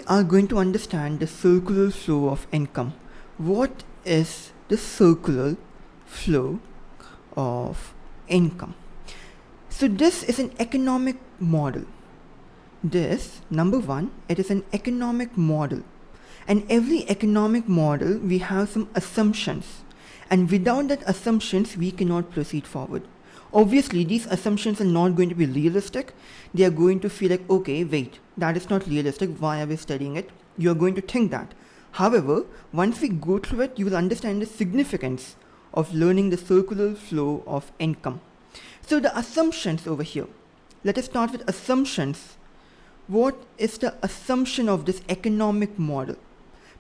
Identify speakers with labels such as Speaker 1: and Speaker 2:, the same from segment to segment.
Speaker 1: are going to understand the circular flow of income. What is the circular flow of income? So this is an economic model. This, number one, it is an economic model. And every economic model, we have some assumptions. And without that assumptions, we cannot proceed forward. Obviously, these assumptions are not going to be realistic. They are going to feel like, okay, wait, that is not realistic. Why are we studying it? You are going to think that. However, once we go through it, you will understand the significance of learning the circular flow of income. So the assumptions over here. Let us start with assumptions. What is the assumption of this economic model?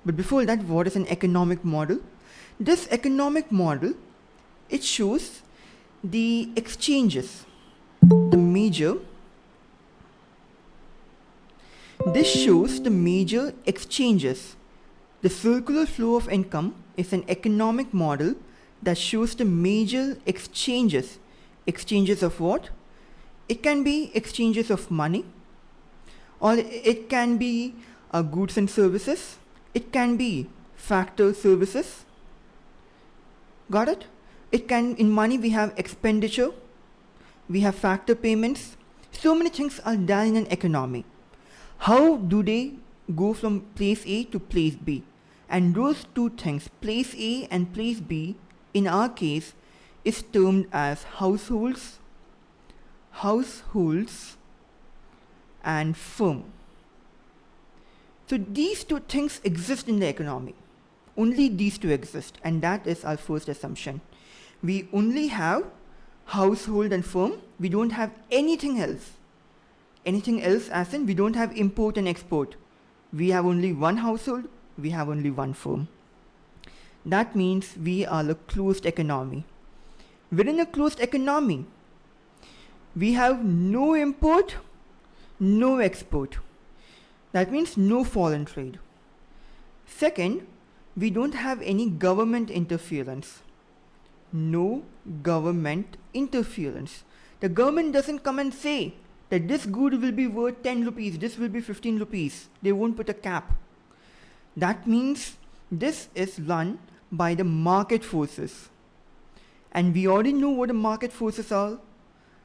Speaker 1: But before that, what is an economic model? This economic model, it shows the exchanges, the major. This shows the major exchanges. The circular flow of income is an economic model that shows the major exchanges. Exchanges of what? It can be exchanges of money, or it can be goods and services. It can be factor services. Got it? It can, in money we have expenditure, we have factor payments. So many things are done in an economy. How do they go from place A to place B? And those two things, place A and place B, in our case, is termed as households and firm. So these two things exist in the economy. Only these two exist, and that is our first assumption. We only have household and firm. We don't have anything else. Anything else as in we don't have import and export. We have only one household, we have only one firm. That means we are a closed economy. Within a closed economy, we have no import, no export. That means no foreign trade. Second, we don't have any government interference. No government interference. The government doesn't come and say that this good will be worth 10 rupees, this will be 15 rupees. They won't put a cap. That means this is run by the market forces. And we already know what the market forces are,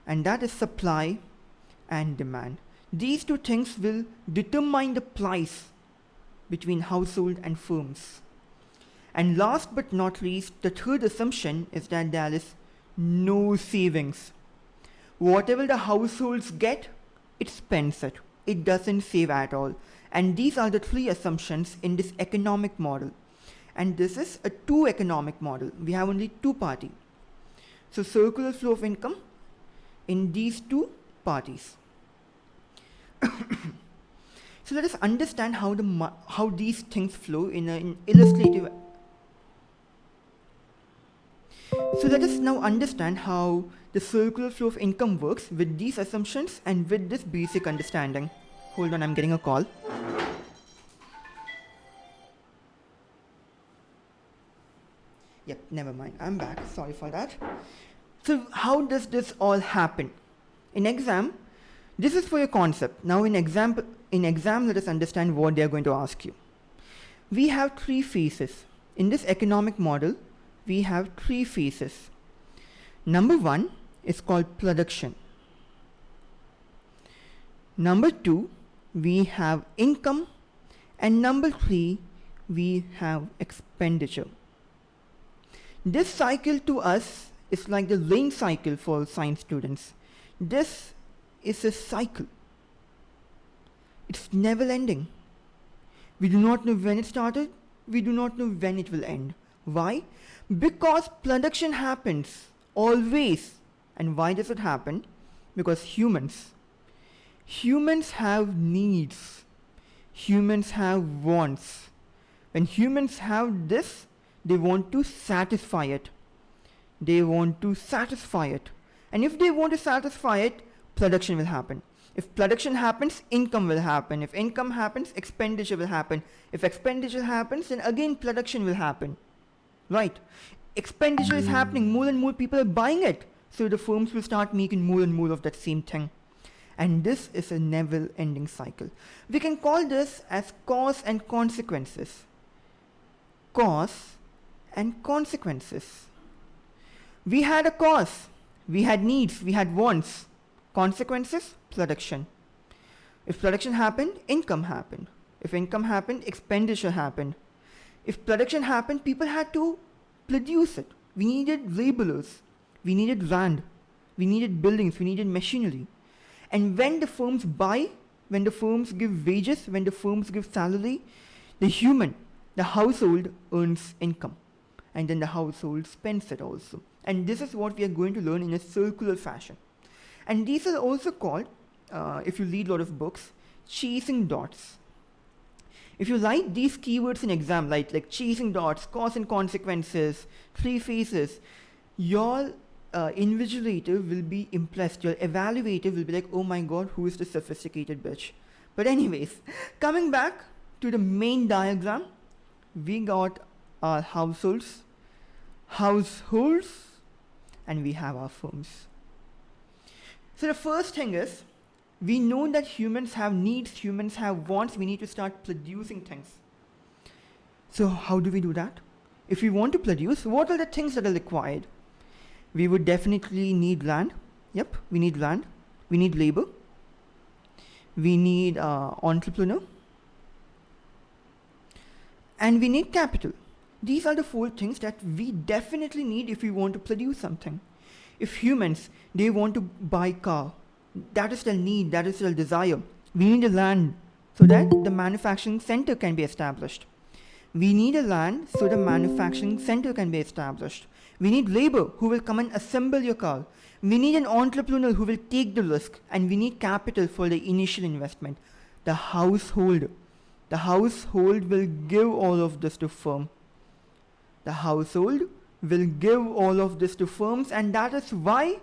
Speaker 1: and that is supply and demand. These two things will determine the price between household and firms. And last but not least, the third assumption is that there is no savings. Whatever the households get, it spends it. It doesn't save at all. And these are the three assumptions in this economic model. And this is a two economic model. We have only two parties. So circular flow of income in these two parties. So let us understand how these things flow in an illustrative. So let us now understand how the circular flow of income works with these assumptions and with this basic understanding. Hold on, I'm getting a call. Yep, never mind, I'm back, sorry for that. So how does this all happen? In exam, this is for your concept. Now in exam, let us understand what they are going to ask you. We have three phases. In this economic model, we have three phases. Number one is called production. Number two, we have income. And number three, we have expenditure. This cycle to us is like the rain cycle for science students. This is a cycle. It's never ending. We do not know when it started. We do not know when it will end. Why? Because production happens always. And why does it happen? Because humans have needs. Humans have wants. When humans have this, they want to satisfy it. And if they want to satisfy it, production will happen. If production happens, income will happen. If income happens, expenditure will happen. If expenditure happens, then again production will happen. Right? Expenditure is happening, more and more people are buying it. So the firms will start making more and more of that same thing. And this is a never-ending cycle. We can call this as cause and consequences. Cause and consequences. We had a cause, we had needs, we had wants. Consequences, production. If production happened, income happened. If income happened, expenditure happened. If production happened, people had to produce it. We needed laborers, we needed land, we needed buildings, we needed machinery. And when the firms buy, when the firms give wages, when the firms give salary, the human, the household earns income. And then the household spends it also. And this is what we are going to learn in a circular fashion. And these are also called, if you read a lot of books, chasing dots. If you write these keywords in exam, like chasing dots, cause and consequences, three phases, your invigilator will be impressed. Your evaluator will be like, oh my god, who is the sophisticated bitch? But anyways, coming back to the main diagram, we got our households, and we have our firms. So the first thing is, we know that humans have needs, humans have wants, we need to start producing things. So how do we do that? If we want to produce, what are the things that are required? We would definitely need land. Yep, we need land. We need labor. We need entrepreneur. And we need capital. These are the 4 things that we definitely need if we want to produce something. If humans, they want to buy car, that is their need, that is their desire. We need a land so that the manufacturing center can be established. We need a land so the manufacturing center can be established. We need labor who will come and assemble your car. We need an entrepreneur who will take the risk, and we need capital for the initial investment. The household will give all of this to firm. The household will give all of this to firms, and that is why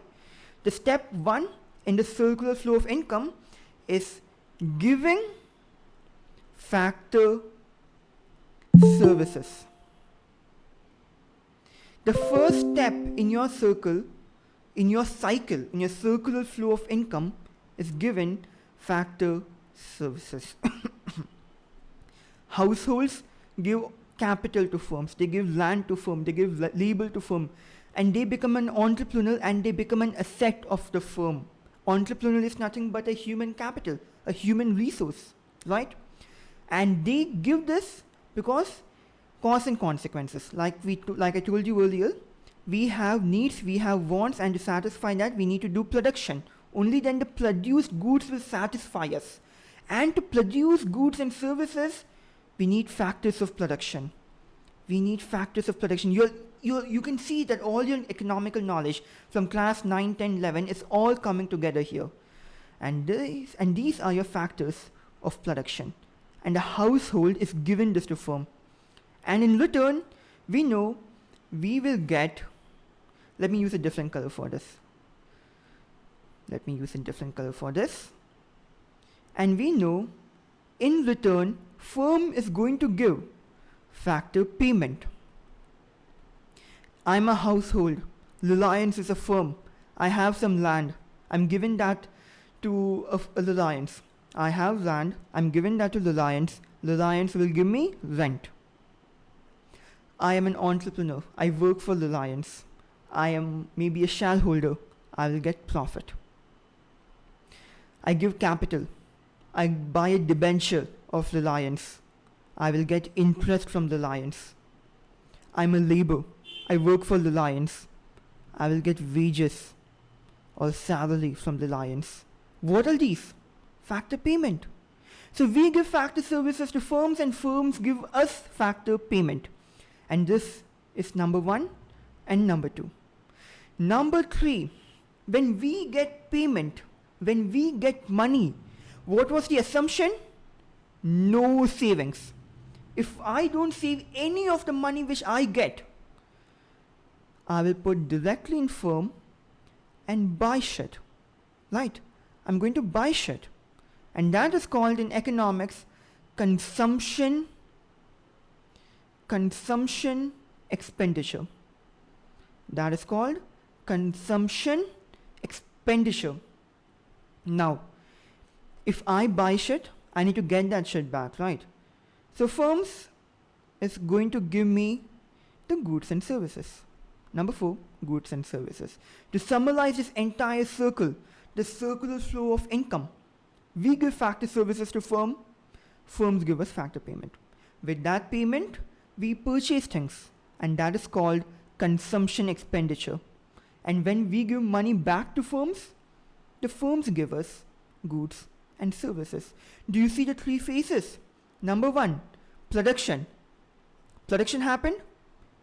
Speaker 1: the step 1 in the circular flow of income is giving factor services. The first step in your circle, in your cycle, in your circular flow of income is giving factor services. Households give capital to firms, they give land to firm, they give labor to firm, and they become an entrepreneur and they become an asset of the firm. Entrepreneur is nothing but a human capital, a human resource, right? And they give this because cause and consequences. Like I told you earlier, we have needs, we have wants, and to satisfy that we need to do production. Only then the produced goods will satisfy us. And to produce goods and services, we need factors of production. We need factors of production. You can see that all your economical knowledge from class 9, 10, 11 is all coming together here. And these are your factors of production. And the household is given this to firm. And in return, we know we will get, let me use a different color for this. And we know in return, firm is going to give factor payment. I'm a household. Reliance is a firm. I have some land. I'm giving that to a Reliance. I have land. I'm giving that to Reliance. Reliance will give me rent. I am an entrepreneur. I work for Reliance. I am maybe a shareholder. I will get profit. I give capital. I buy a debenture of Reliance. I will get interest from Reliance. I'm a labor. I work for Reliance. I will get wages or salary from Reliance. What are these? Factor payment. So we give factor services to firms and firms give us factor payment. And this is number 1 and number 2. Number 3, when we get payment, when we get money, what was the assumption? No savings. If I don't save any of the money which I get, I will put directly in firm and buy shit. Right? I'm going to buy shit. And that is called in economics consumption expenditure. That is called consumption expenditure. Now, if I buy shit, I need to get that shit back, right? So firms is going to give me the goods and services. Number 4, goods and services. To summarize this entire circle, the circular flow of income, we give factor services to firms give us factor payment. With that payment, we purchase things, and that is called consumption expenditure. And when we give money back to firms, the firms give us goods and services. Do you see the 3 phases? Number 1, production. Production happened,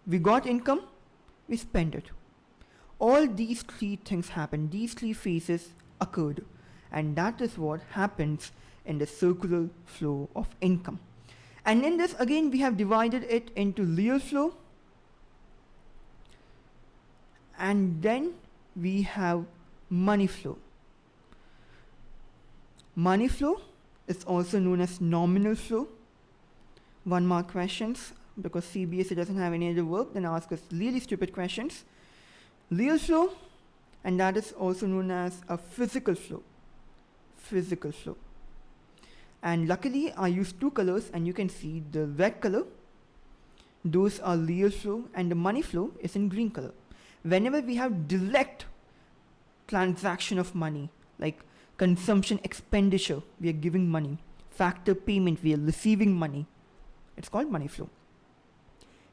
Speaker 1: we got income, we spent it. All these 3 things happened, these 3 phases occurred, and that is what happens in the circular flow of income. And in this, again, we have divided it into real flow, and then we have money flow. Money flow is also known as nominal flow. 1 mark questions, because CBSE doesn't have any other work, then ask us really stupid questions. Real flow, and that is also known as a physical flow. Physical flow. And luckily I used 2 colors, and you can see the red color, those are real flow, and the money flow is in green color. Whenever we have direct transaction of money, like consumption expenditure, we are giving money. Factor payment, we are receiving money. It's called money flow.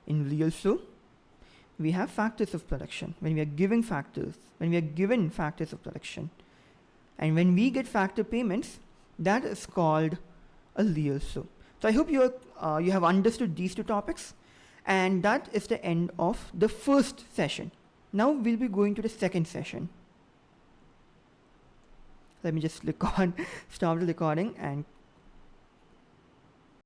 Speaker 1: In real flow, we have factors of production. When we are given factors of production, and when we get factor payments, that is called a real flow. So I hope you have understood these 2 topics, and that is the end of the first session. Now we'll be going to the second session. Let me just stop the recording and